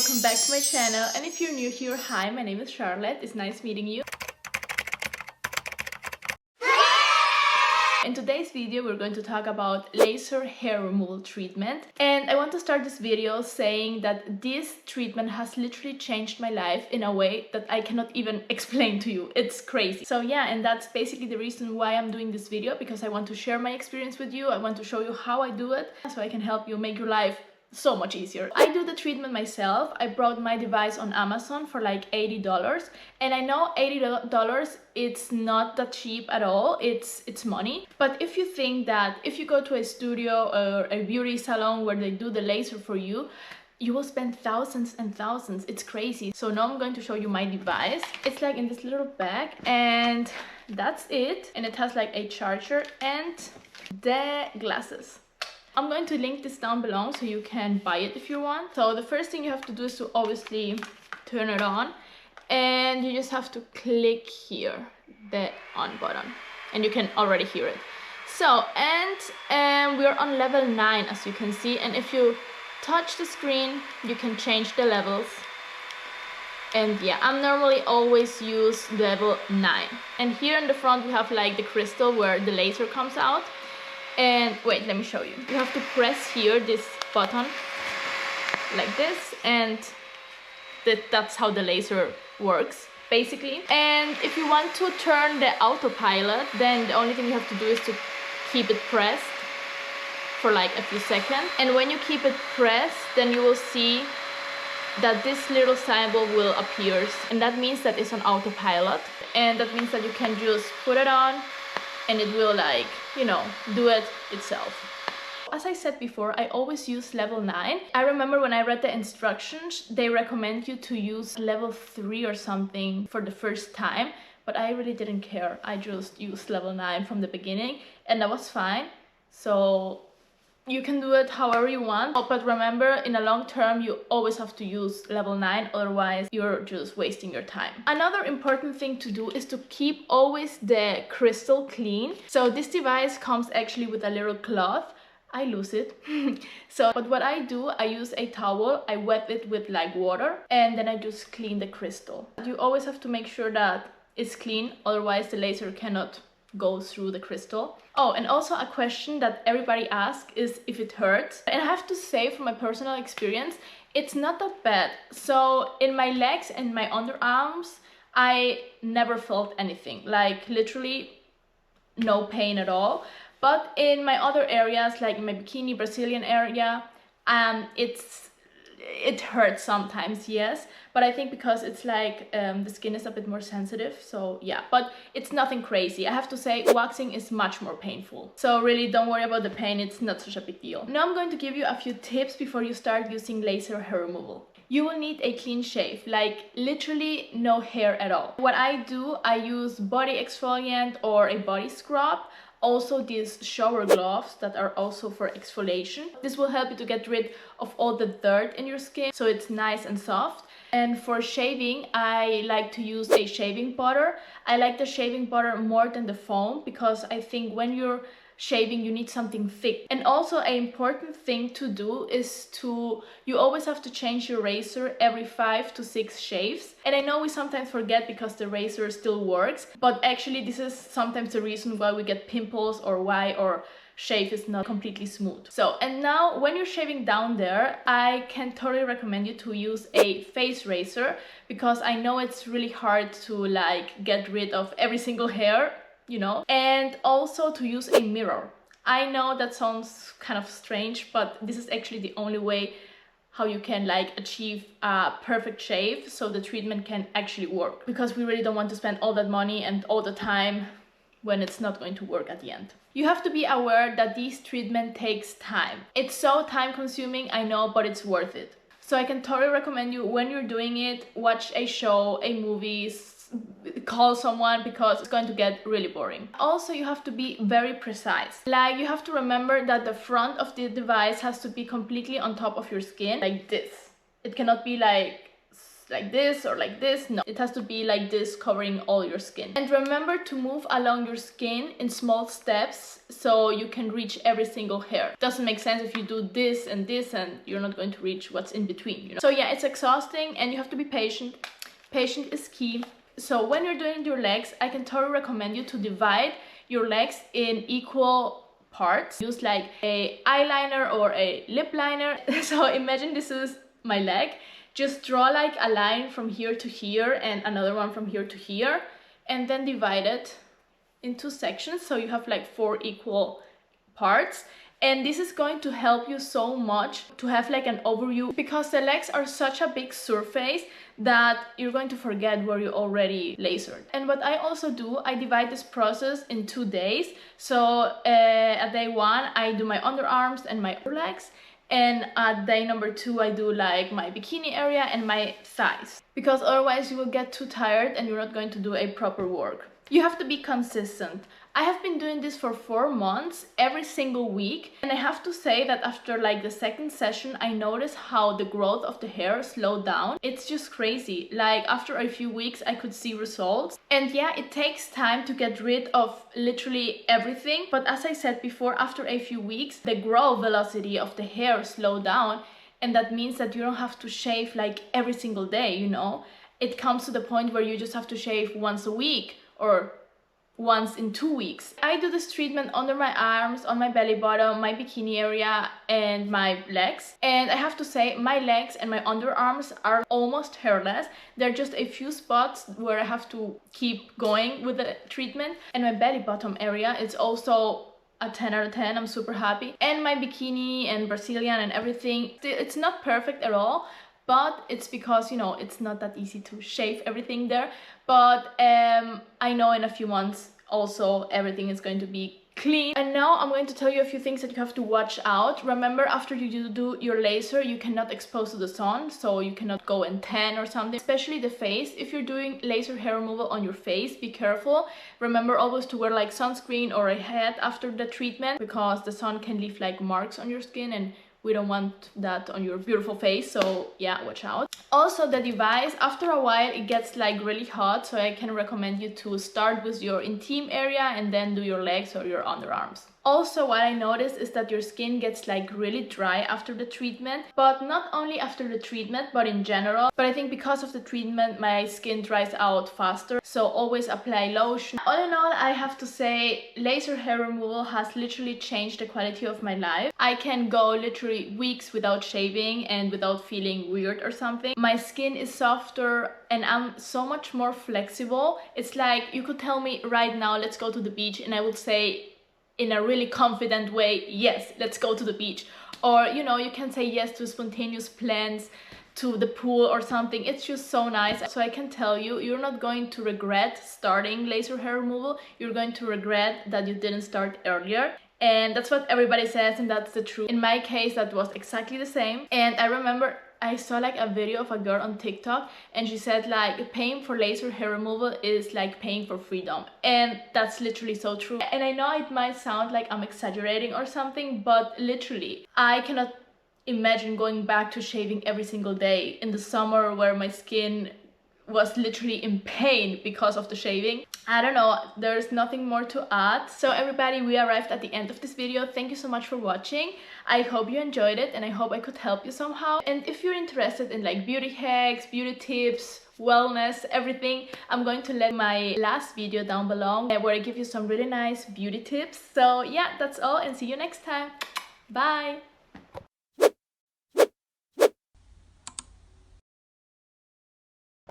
welcome back to my channel. And if you're new here, hi, my name is Charlotte. It's nice meeting you. In today's video, we're going to talk about laser hair removal treatment. And I want to start this video saying that this treatment has literally changed my life in a way that I cannot even explain to you. It's crazy. So yeah, and that's basically the reason why I'm doing this video, because I want to share my experience with you. I want to show you how I do it so I can help you make your life so much easier. I do the treatment myself. I bought my device on Amazon for like $80, and I know $80 it's not that cheap at all. It's money. But if you think that if you go to a studio or a beauty salon where they do the laser for you, you will spend thousands and thousands. It's crazy. So now I'm going to show you my device. It's like in this little bag, and that's it. And it has like a charger and the glasses. I'm going to link this down below so you can buy it if you want. So the first thing you have to do is to obviously turn it on, and you just have to click here, the on button, and you can already hear it. So, and we're on level 9 as you can see, and if you touch the screen, you can change the levels. And yeah, I normally always use level 9. And here in the front we have like the crystal where the laser comes out. And wait, let me show you. You have to press here this button like this, and that's how the laser works basically. And if you want to turn the autopilot, then the only thing you have to do is to keep it pressed for like a few seconds. And when you keep it pressed, then you will see that this little symbol will appear, and that means that it's on autopilot, and that means that you can just put it on and it will, like, you know, do it itself. As I said before, I always use level 9. I remember when I read the instructions, they recommend you to use level 3 or something for the first time, but I really didn't care. I just used level 9 from the beginning, and that was fine. So you can do it however you want, but remember, in the long term, you always have to use level 9, otherwise you're just wasting your time. Another important thing to do is to keep always the crystal clean. So this device comes actually with a little cloth. I lose it. But what I do, I use a towel, I wet it with like water, and then I just clean the crystal. You always have to make sure that it's clean, otherwise the laser cannot go through the crystal. Oh, and also a question that everybody asks is if it hurts. And I have to say, from my personal experience, it's not that bad. So in my legs and my underarms, I never felt anything, like literally no pain at all. But in my other areas, like in my bikini Brazilian area, it hurts sometimes, yes, but I think because it's like the skin is a bit more sensitive, so yeah, but it's nothing crazy. I have to say, waxing is much more painful, so really don't worry about the pain. It's not such a big deal. Now I'm going to give you a few tips before you start using laser hair removal. You will need a clean shave, like literally no hair at all. What I do, I use body exfoliant or a body scrub. Also these shower gloves that are also for exfoliation. This will help you to get rid of all the dirt in your skin, so it's nice and soft. And for shaving, I like to use a shaving butter. I like the shaving butter more than the foam, because I think when you're shaving you need something thick. And also an important thing to do is you always have to change your razor every 5 to 6 shaves. And I know we sometimes forget because the razor still works, but actually this is sometimes the reason why we get pimples or why our shave is not completely smooth. So, and now when you're shaving down there, I can totally recommend you to use a face razor, because I know it's really hard to like get rid of every single hair, you know, and also to use a mirror. I know that sounds kind of strange, but this is actually the only way how you can like achieve a perfect shave, so the treatment can actually work, because we really don't want to spend all that money and all the time when it's not going to work at the end. You have to be aware that this treatment takes time. It's so time consuming, I know, but it's worth it. So I can totally recommend you, when you're doing it, watch a show, a movie, call someone, because it's going to get really boring. Also, you have to be very precise. Like, you have to remember that the front of the device has to be completely on top of your skin, like this. It cannot be like like this or like this. No, it has to be like this, covering all your skin. And remember to move along your skin in small steps so you can reach every single hair. Doesn't make sense if you do this and you're not going to reach what's in between, you know? So yeah, it's exhausting and you have to be patient. Patient is key. So when you're doing your legs, I can totally recommend you to divide your legs in equal parts. Use like a eyeliner or a lip liner. So imagine this is my leg. Just draw like a line from here to here and another one from here to here, and then divide it into sections so you have like 4 equal parts. And this is going to help you so much to have like an overview, because the legs are such a big surface that you're going to forget where you already lasered. And what I also do, I divide this process in 2 days. So at day 1 I do my underarms and my legs, and at day number 2 I do like my bikini area and my thighs, because otherwise you will get too tired and you're not going to do a proper work. You have to be consistent. I have been doing this for 4 months, every single week, and I have to say that after like the second session, I noticed how the growth of the hair slowed down. It's just crazy. Like after a few weeks, I could see results. And yeah, it takes time to get rid of literally everything. But as I said before, after a few weeks, the growth velocity of the hair slowed down. And that means that you don't have to shave like every single day, you know? It comes to the point where you just have to shave once a week or once in 2 weeks. I do this treatment under my arms, on my belly button, my bikini area and my legs. And I have to say, my legs and my underarms are almost hairless. There are just a few spots where I have to keep going with the treatment. And my belly bottom area is also a 10 out of 10. I'm super happy. And my bikini and Brazilian and everything, it's not perfect at all. But it's because, you know, it's not that easy to shave everything there. But I know in a few months also everything is going to be clean. And now I'm going to tell you a few things that you have to watch out. Remember, after you do your laser, you cannot expose to the sun, so you cannot go and tan or something, especially the face. If you're doing laser hair removal on your face, be careful. Remember always to wear like sunscreen or a hat after the treatment, because the sun can leave like marks on your skin and we don't want that on your beautiful face, so yeah, watch out. Also, the device, after a while it gets like really hot, so I can recommend you to start with your intim area and then do your legs or your underarms. Also, what I noticed is that your skin gets like really dry after the treatment, but not only after the treatment, but in general. But I think because of the treatment, my skin dries out faster, so always apply lotion. All in all, I have to say, laser hair removal has literally changed the quality of my life. I can go literally weeks without shaving and without feeling weird or something. My skin is softer and I'm so much more flexible. It's like you could tell me right now, let's go to the beach, and I would say in a really confident way, yes, let's go to the beach. Or, you know, you can say yes to spontaneous plans, to the pool or something. It's just so nice. So I can tell you, you're not going to regret starting laser hair removal. You're going to regret that you didn't start earlier. And that's what everybody says, and that's the truth. In my case, that was exactly the same. And I remember I saw like a video of a girl on TikTok, and she said like paying for laser hair removal is like paying for freedom. And that's literally so true. And I know it might sound like I'm exaggerating or something, but literally I cannot imagine going back to shaving every single day in the summer where my skin was literally in pain because of the shaving. I don't know, there's nothing more to add. So everybody, we arrived at the end of this video. Thank you so much for watching. I hope you enjoyed it and I hope I could help you somehow. And if you're interested in like beauty hacks, beauty tips, wellness, everything, I'm going to let my last video down below where I give you some really nice beauty tips. So yeah, that's all, and see you next time. Bye!